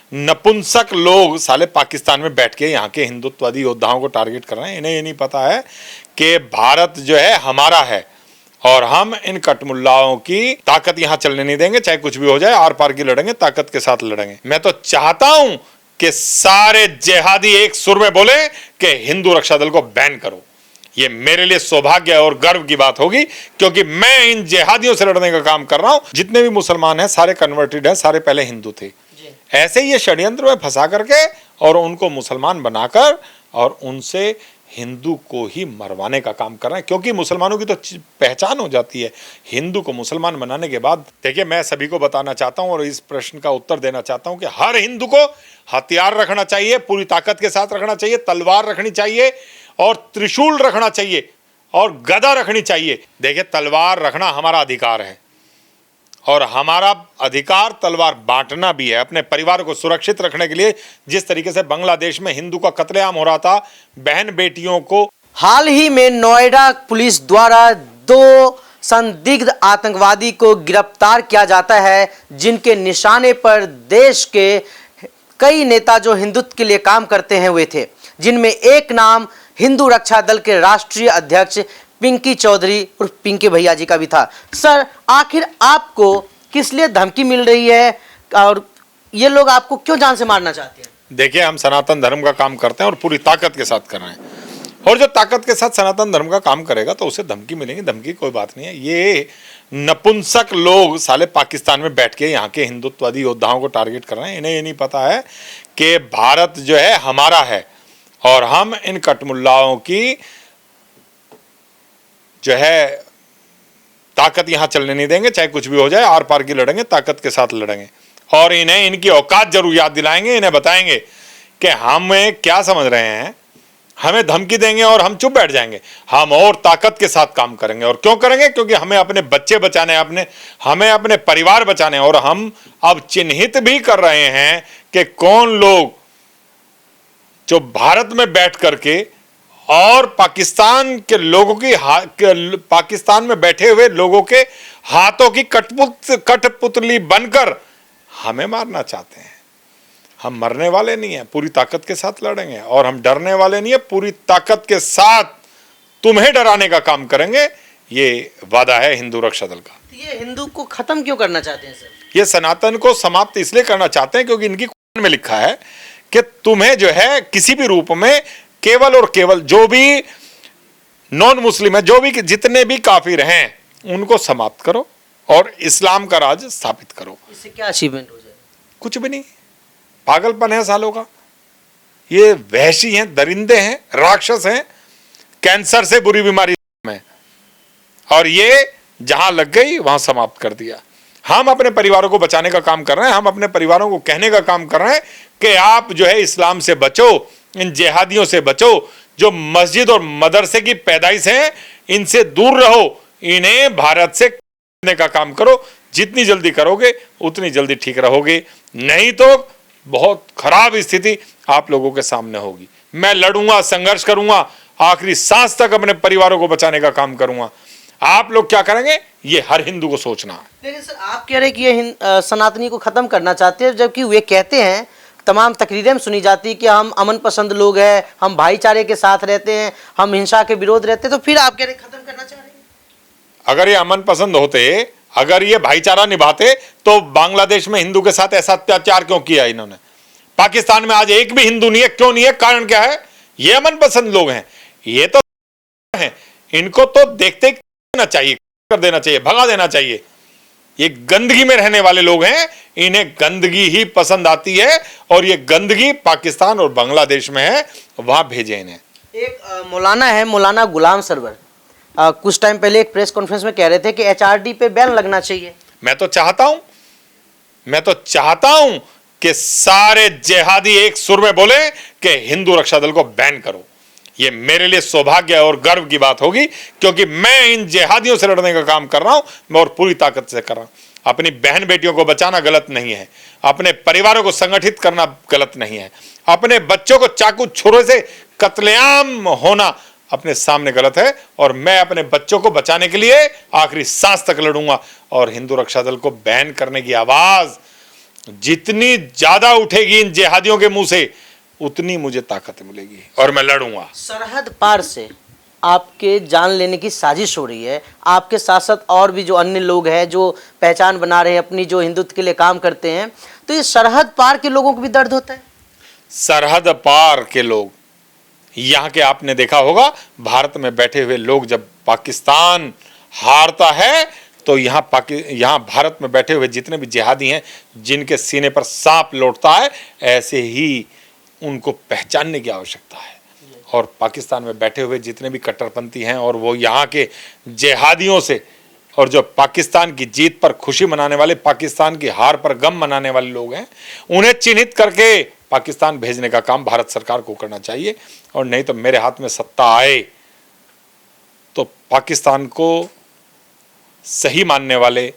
नपुंसक लोग साले पाकिस्तान में बैठ के यहाँ के हिंदुत्ववादी योद्धाओं को टारगेट कर रहे हैं। इन्हें ये नहीं पता है कि भारत जो है हमारा है और हम इन कटमुल्लाओं की ताकत यहाँ चलने नहीं देंगे। चाहे कुछ भी हो जाए, आर पार की लड़ेंगे, ताकत के साथ लड़ेंगे। मैं तो चाहता हूं कि सारे जिहादी एक सुर में बोले कि हिंदू रक्षा दल को बैन करो। ये मेरे लिए सौभाग्य और गर्व की बात होगी, क्योंकि मैं इन जिहादियों से लड़ने का काम कर रहा हूं। जितने भी मुसलमान हैं सारे कन्वर्टेड हैं, सारे पहले हिंदू थे। ऐसे ही ये षड्यंत्र में फंसा करके और उनको मुसलमान बनाकर और उनसे हिंदू को ही मरवाने का काम कर रहे हैं, क्योंकि मुसलमानों की तो पहचान हो जाती है। हिंदू को मुसलमान बनाने के बाद देखिए, मैं सभी को बताना चाहता हूं और इस प्रश्न का उत्तर देना चाहता हूं कि हर हिंदू को हथियार रखना चाहिए, पूरी ताकत के साथ रखना चाहिए, तलवार रखनी चाहिए और त्रिशूल रखना चाहिए और गदा रखनी चाहिए। देखिए, तलवार रखना हमारा अधिकार है और हमारा अधिकार तलवार बांटना भी है, अपने परिवार को सुरक्षित रखने के लिए। जिस तरीके से बांग्लादेश में हिंदू का कत्लेआम हो रहा था, बहन बेटियों को। हाल ही में नोएडा पुलिस द्वारा 2 संदिग्ध आतंकवादी को गिरफ्तार किया जाता है, जिनके निशाने पर देश के कई नेता जो हिंदुत्व के लिए काम करते हैं वे थे, जिनमें एक नाम हिंदू रक्षा दल के राष्ट्रीय अध्यक्ष पिंकी चौधरी और पिंकी भैया जी का भी था। सर, आखिर आपको किस लिए धमकी मिल रही है और ये लोग आपको क्यों जान से मारना चाहते हैं? देखिए, हम सनातन धर्म का काम करते हैं और पूरी ताकत के साथ कर रहे हैं, और जो ताकत के साथ सनातन धर्म का काम करेगा तो उसे धमकी मिलेगी। धमकी कोई बात नहीं है। ये नपुंसक लोग साले पाकिस्तान में बैठ के यहाँ के हिंदुत्ववादी योद्धाओं को टारगेट कर रहे हैं। इन्हें ये नहीं पता है कि भारत जो है हमारा है और हम इन कटमुल्लाओं की जो है ताकत यहाँ चलने नहीं देंगे। चाहे कुछ भी हो जाए, आर पार की लड़ेंगे, ताकत के साथ लड़ेंगे और इन्हें इनकी औकात जरूर याद दिलाएंगे। इन्हें बताएंगे कि हमें क्या समझ रहे हैं, हमें धमकी देंगे और हम चुप बैठ जाएंगे। हम और ताकत के साथ काम करेंगे। और क्यों करेंगे? क्योंकि हमें अपने बच्चे बचाने, हमें अपने परिवार बचाने। और हम अब चिन्हित भी कर रहे हैं कि कौन लोग जो भारत में बैठ करके और पाकिस्तान के लोगों की पाकिस्तान में बैठे हुए लोगों के हाथों की कठपुतली बनकर हमें मारना चाहते हैं। हम मरने वाले नहीं हैं, पूरी ताकत के साथ लड़ेंगे। और हम डरने वाले नहीं है, पूरी ताकत के साथ तुम्हें डराने का काम करेंगे। ये वादा है हिंदू रक्षा दल का। ये हिंदू को खत्म क्यों करना चाहते हैं सर? ये सनातन को समाप्त इसलिए करना चाहते हैं क्योंकि इनकी कुरान में लिखा है कि तुम्हें जो है किसी भी रूप में केवल और केवल जो भी नॉन मुस्लिम है, जो भी जितने भी काफिर हैं, उनको समाप्त करो और इस्लाम का राज स्थापित करो। इससे क्या अचीवमेंट हो जाए? कुछ भी नहीं। पागलपन है सालों का। ये वहशी हैं, दरिंदे हैं, राक्षस हैं, कैंसर से बुरी बीमारी में, और ये जहां लग गई वहां समाप्त कर दिया। हम अपने परिवारों को बचाने का काम कर रहे हैं। हम अपने परिवारों को कहने का काम कर रहे हैं कि आप जो है इस्लाम से बचो, इन जिहादियों से बचो, जो मस्जिद और मदरसे की पैदाइश है, इनसे दूर रहो। इन्हें भारत से करने का काम करो। जितनी जल्दी करोगे उतनी जल्दी ठीक रहोगे, नहीं तो बहुत खराब स्थिति आप लोगों के सामने होगी। मैं लड़ूंगा, संघर्ष करूंगा, आखिरी सांस तक अपने परिवारों को बचाने का काम करूंगा। आप लोग क्या करेंगे, ये हर हिंदू को सोचना है। लेकिन सर, आप कह रहे हैं कि ये सनातनी को खत्म करना चाहते हैं, जबकि वे कहते हैं, तमाम तकरीरें में सुनी जाती है कि हम अमन पसंद लोग हैं, हम भाईचारे के साथ रहते हैं, हम हिंसा के विरोध रहते हैं। तो फिर आप कह रहे हैं खत्म करना चाह रहे हैं? अगर ये अमन पसंद होते, अगर ये भाईचारा निभाते, तो बांग्लादेश में हिंदू के साथ ऐसा अत्याचार क्यों किया इन्होंने? पाकिस्तान में आज एक भी हिंदू नहीं है, क्यों नहीं है? कारण क्या है? ये अमन पसंद लोग हैं। ये तो हैं, इनको तो देखते देना चाहिए, कर देना चाहिए, भगा देना चाहिए। ये गंदगी में रहने वाले लोग हैं, इन्हें गंदगी ही पसंद आती है और ये गंदगी पाकिस्तान और बांग्लादेश में है, वहां भेजे इन्हें। एक मौलाना है, मौलाना गुलाम सरवर, कुछ टाइम पहले एक प्रेस कॉन्फ्रेंस में कह रहे थे कि HRD पे बैन लगना चाहिए। मैं तो चाहता हूं कि सारे जिहादी एक सुर में बोले कि हिंदू रक्षा दल को बैन करो। ये मेरे लिए सौभाग्य और गर्व की बात होगी, क्योंकि मैं इन जिहादियों से लड़ने का काम कर रहा हूं और पूरी ताकत से कर रहा हूं। अपनी बहन बेटियों को बचाना गलत नहीं है, अपने परिवारों को संगठित करना गलत नहीं है, अपने बच्चों को चाकू छुरे से कत्लेआम होना अपने सामने गलत है। और मैं अपने बच्चों को बचाने के लिए आखिरी सांस तक लड़ूंगा और हिंदू रक्षा दल को बैन करने की आवाज जितनी ज्यादा उठेगी इन जिहादियों के मुंह से उतनी मुझे ताकत मिलेगी और मैं लड़ूंगा। सरहद पार से आपके जान लेने की साजिश हो रही है, आपके साथ साथ और भी जो अन्य लोग हैं जो पहचान बना रहे हैं अपनी, जो हिंदुत्व के लिए काम करते हैं, तो ये सरहद पार के लोगों को भी दर्द होता है। सरहद पार के लोग, यहाँ के आपने देखा होगा भारत में बैठे हुए लोग जब पाकिस्तान हारता है तो यहाँ भारत में बैठे हुए जितने भी जिहादी हैं जिनके सीने पर सांप लौटता है, ऐसे ही उनको पहचानने की आवश्यकता है। और पाकिस्तान में बैठे हुए जितने भी कट्टरपंथी हैं और वो यहाँ के जिहादियों से, और जो पाकिस्तान की जीत पर खुशी मनाने वाले, पाकिस्तान की हार पर गम मनाने वाले लोग हैं, उन्हें चिन्हित करके पाकिस्तान भेजने का काम भारत सरकार को करना चाहिए। और नहीं तो मेरे हाथ में सत्ता आए तो पाकिस्तान को सही मानने वाले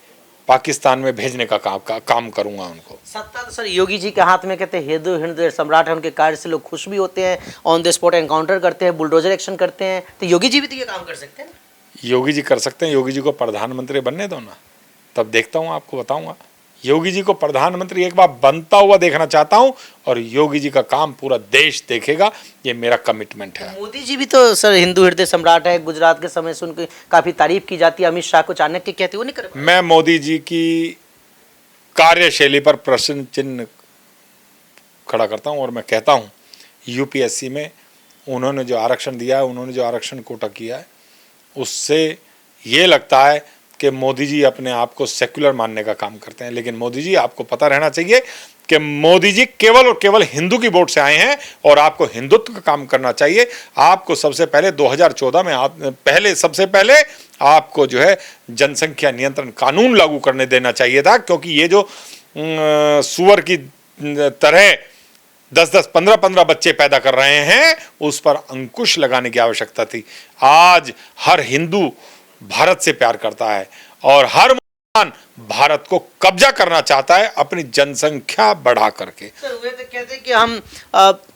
पाकिस्तान में भेजने का काम करूंगा उनको। सत्ता तो सर योगी जी के हाथ में, कहते हैं हिंदू सम्राट है, उनके कार्य से लोग खुश भी होते हैं, ऑन द स्पॉट एनकाउंटर करते हैं, बुलडोजर एक्शन करते हैं, तो योगी जी भी तो ये काम कर सकते हैं। योगी जी कर सकते हैं, योगी जी को प्रधानमंत्री बनने दो ना, तब देखता हूं, आपको बताऊंगा। योगी जी को प्रधानमंत्री एक बार बनता हुआ देखना चाहता हूं और योगी जी का काम पूरा देश देखेगा, ये मेरा कमिटमेंट है। मोदी जी भी तो सर हिंदू हृदय सम्राट है, गुजरात के समय से उनकी काफी तारीफ की जाती है, अमित शाह को चाणक्य कहते, वो नहीं कर पाए। मैं मोदी जी की कार्यशैली पर प्रश्न चिन्ह खड़ा करता हूं और मैं कहता हूं यूपीएससी में उन्होंने जो आरक्षण दिया है, उन्होंने जो आरक्षण कोटा किया है, उससे ये लगता है कि मोदी जी अपने आप को सेक्युलर मानने का काम करते हैं। लेकिन मोदी जी, आपको पता रहना चाहिए कि मोदी जी केवल और केवल हिंदू की वोट से आए हैं और आपको हिंदुत्व का काम करना चाहिए। आपको सबसे पहले 2014 में सबसे पहले आपको जो है जनसंख्या नियंत्रण कानून लागू करने देना चाहिए था, क्योंकि ये जो सुअर की तरह 10-10, 15-15 बच्चे पैदा कर रहे हैं, उस पर अंकुश लगाने की आवश्यकता थी। आज हर हिंदू भारत से प्यार करता है और हर मुसलमान भारत को कब्जा करना चाहता है अपनी जनसंख्या बढ़ा करके। सर वे तो कहते हैं कि हम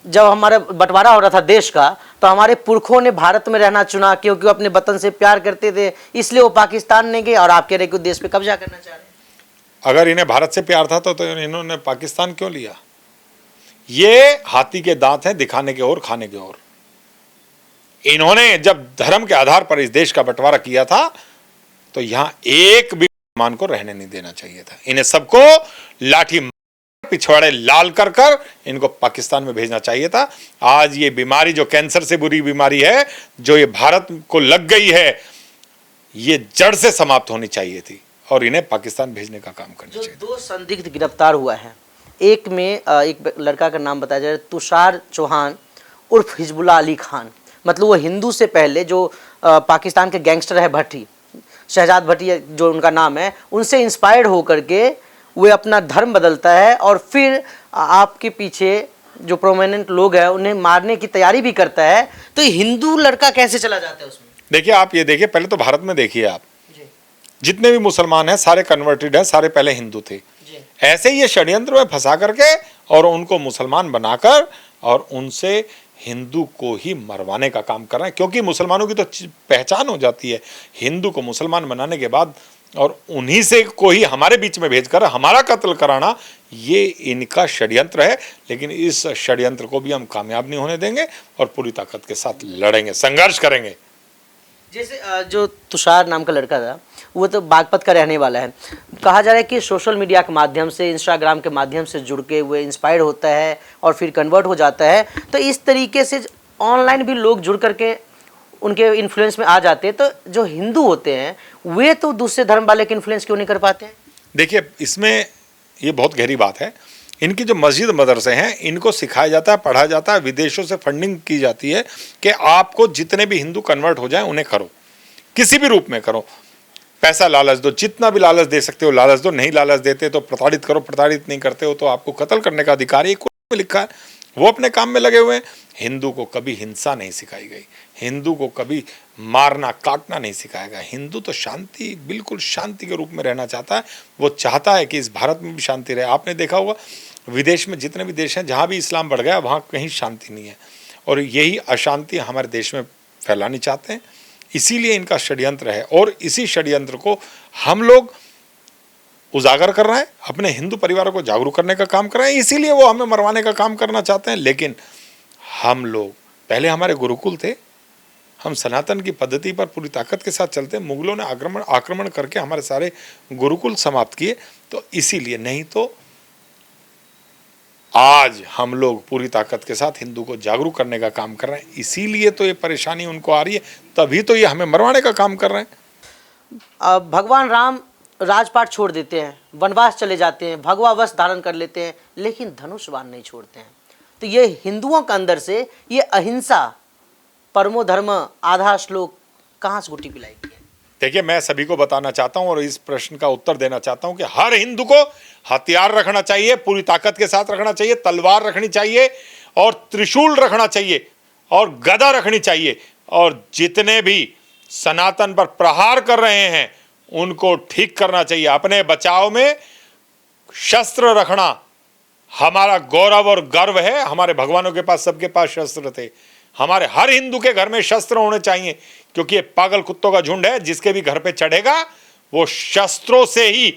जब हमारा बंटवारा हो रहा था देश का, तो हमारे पुरखों ने भारत में रहना चुना क्योंकि वो अपने वतन से प्यार करते थे, इसलिए वो पाकिस्तान नहीं गए, और आप कह रहे कि देश पे कब्जा करना चाह रहे हैं। अगर इन्हें भारत से प्यार था तो इन्होंने पाकिस्तान क्यों लिया? ये हाथी के दांत हैं, दिखाने के और खाने के और। इन्होंने जब धर्म के आधार पर इस देश का बंटवारा किया था तो यहां एक भी मुसलमान को रहने नहीं देना चाहिए था। इन्हें सबको लाठी पिछवाड़े लाल कर कर इनको पाकिस्तान में भेजना चाहिए था। आज ये बीमारी जो कैंसर से बुरी बीमारी है, जो ये भारत को लग गई है, ये जड़ से समाप्त होनी चाहिए थी और इन्हें पाकिस्तान भेजने का काम करना चाहिए। दो संदिग्ध गिरफ्तार हुआ है, एक में एक लड़का का नाम बताया जा रहा है तुषार चौहान उर्फ हिजबुल्ला अली खान, मतलब वो हिंदू से पहले जो पाकिस्तान के गैंगस्टर है भट्टी, शहजाद भट्टी जो उनका नाम है, उनसे इंस्पायर्ड होकर के वे अपना धर्म बदलता है और फिर आपके पीछे जो प्रोमिनेंट लोग हैं उन्हें मारने की तैयारी भी करता है। तो हिंदू लड़का कैसे चला जाता है उसमें? देखिए, आप ये देखिए, पहले तो भारत में देखिए आप, जितने भी मुसलमान हैं सारे कन्वर्टेड हैं, सारे पहले हिंदू थे। ऐसे ही ये षड्यंत्र में फंसा करके और उनको मुसलमान बनाकर और उनसे हिंदू को ही मरवाने का काम कर रहे हैं, क्योंकि मुसलमानों की तो पहचान हो जाती है हिंदू को मुसलमान बनाने के बाद, और उन्हीं से को ही हमारे बीच में भेजकर हमारा कत्ल कराना, ये इनका षड्यंत्र है। लेकिन इस षड्यंत्र को भी हम कामयाब नहीं होने देंगे और पूरी ताकत के साथ लड़ेंगे, संघर्ष करेंगे। जैसे जो तुषार नाम का लड़का था, वो तो बागपत का रहने वाला है। कहा जा रहा है कि सोशल मीडिया के माध्यम से, इंस्टाग्राम के माध्यम से जुड़ के वो इंस्पायर्ड होता है और फिर कन्वर्ट हो जाता है। तो इस तरीके से ऑनलाइन भी लोग जुड़ करके उनके इन्फ्लुएंस में आ जाते हैं। तो जो हिंदू होते हैं वे तो दूसरे धर्म वाले के इन्फ्लुएंस क्यों नहीं कर पाते हैं? देखिए, इसमें ये बहुत गहरी बात है। इनकी जो मस्जिद मदरसे हैं, इनको सिखाया जाता है, पढ़ाया जाता है, विदेशों से फंडिंग की जाती है कि आपको जितने भी हिंदू कन्वर्ट हो जाएं उन्हें करो, किसी भी रूप में करो, पैसा लालच दो, जितना भी लालच दे सकते हो लालच दो, नहीं लालच देते तो प्रताड़ित करो, प्रताड़ित नहीं करते हो तो आपको कत्ल करने का अधिकार है। कुरान में लिखा है, वो अपने काम में लगे हुए हैं। हिंदू को कभी हिंसा नहीं सिखाई गई, हिंदू को कभी मारना काटना नहीं सिखाया गया। हिंदू तो शांति, बिल्कुल शांति के रूप में रहना चाहता है। वो चाहता है कि इस भारत में भी शांति रहे। आपने देखा होगा विदेश में जितने भी देश हैं जहाँ भी इस्लाम बढ़ गया वहाँ कहीं शांति नहीं है, और यही अशांति हमारे देश में फैलानी चाहते हैं। इसीलिए इनका षड्यंत्र है और इसी षड्यंत्र को हम लोग उजागर कर रहा है, अपने हिंदू परिवारों को जागरूक करने का काम कर रहे हैं, इसीलिए वो हमें मरवाने का काम करना चाहते हैं। लेकिन हम लोग पहले हमारे गुरुकुल थे, हम सनातन की पद्धति पर पूरी ताकत के साथ चलते हैं। मुगलों ने आक्रमण करके हमारे सारे गुरुकुल समाप्त किए, तो इसीलिए, नहीं तो आज हम लोग पूरी ताकत के साथ हिंदू को जागरूक करने का काम कर रहे हैं। इसीलिए तो ये परेशानी उनको आ रही है, तभी तो ये हमें मरवाने का काम कर रहे हैं। अब भगवान राम राजपाट छोड़ देते हैं, वनवास चले जाते हैं, भगवा वस्त्र धारण कर लेते हैं, लेकिन धनुष बाण नहीं छोड़ते हैं। तो ये हिंदुओं के अंदर से ये अहिंसा, परमो धर्म, आधा श्लोक कहाँ से गुटी पिलाई है? देखिए, मैं सभी को बताना चाहता हूं और इस प्रश्न का उत्तर देना चाहता हूं कि हर हिंदू को हथियार रखना चाहिए, पूरी ताकत के साथ रखना चाहिए, तलवार रखनी चाहिए और त्रिशूल रखना चाहिए और गदा रखनी चाहिए। और जितने भी सनातन पर प्रहार कर रहे हैं उनको ठीक करना चाहिए। अपने बचाव में शस्त्र रखना हमारा गौरव और गर्व है। हमारे भगवानों के पास, सबके पास शस्त्र थे। हमारे हर हिंदू के घर में शस्त्र होने चाहिए, क्योंकि ये पागल कुत्तों का झुंड है, जिसके भी घर पे चढ़ेगा वो शस्त्रों से ही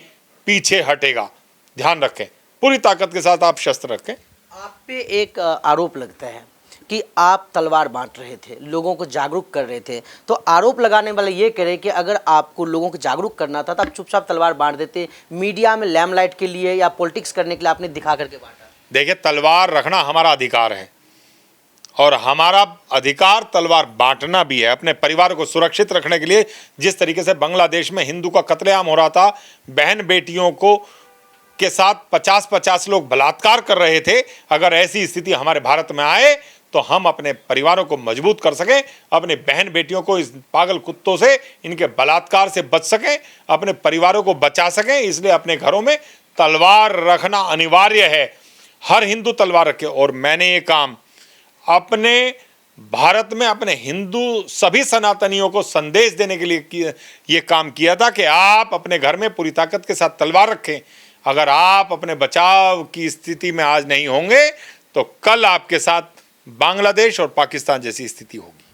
पीछे हटेगा। ध्यान रखें, पूरी ताकत के साथ आप शस्त्र रखें। आप पे एक आरोप लगता है कि आप तलवार बांट रहे थे, लोगों को जागरूक कर रहे थे। तो आरोप लगाने वाले ये कह रहे कि अगर आपको लोगों को जागरूक करना था तो आप चुपचाप तलवार बांट देते, मीडिया में लैमलाइट के लिए या पॉलिटिक्स करने के लिए आपने दिखा करके बांटा। देखिए, तलवार रखना हमारा अधिकार है और हमारा अधिकार तलवार बांटना भी है, अपने परिवार को सुरक्षित रखने के लिए। जिस तरीके से बांग्लादेश में हिंदू का कत्लेआम हो रहा था, बहन बेटियों को के साथ 50-50 लोग बलात्कार कर रहे थे, अगर ऐसी स्थिति हमारे भारत में आए तो हम अपने परिवारों को मजबूत कर सकें, अपने बहन बेटियों को इस पागल कुत्तों से, इनके बलात्कार से बच सकें, अपने परिवारों को बचा सकें। इसलिए अपने घरों में तलवार रखना अनिवार्य है। हर हिंदू तलवार रखे। और मैंने ये काम अपने भारत में अपने हिंदू सभी सनातनियों को संदेश देने के लिए ये काम किया था कि आप अपने घर में पूरी ताकत के साथ तलवार रखें। अगर आप अपने बचाव की स्थिति में आज नहीं होंगे तो कल आपके साथ बांग्लादेश और पाकिस्तान जैसी स्थिति होगी।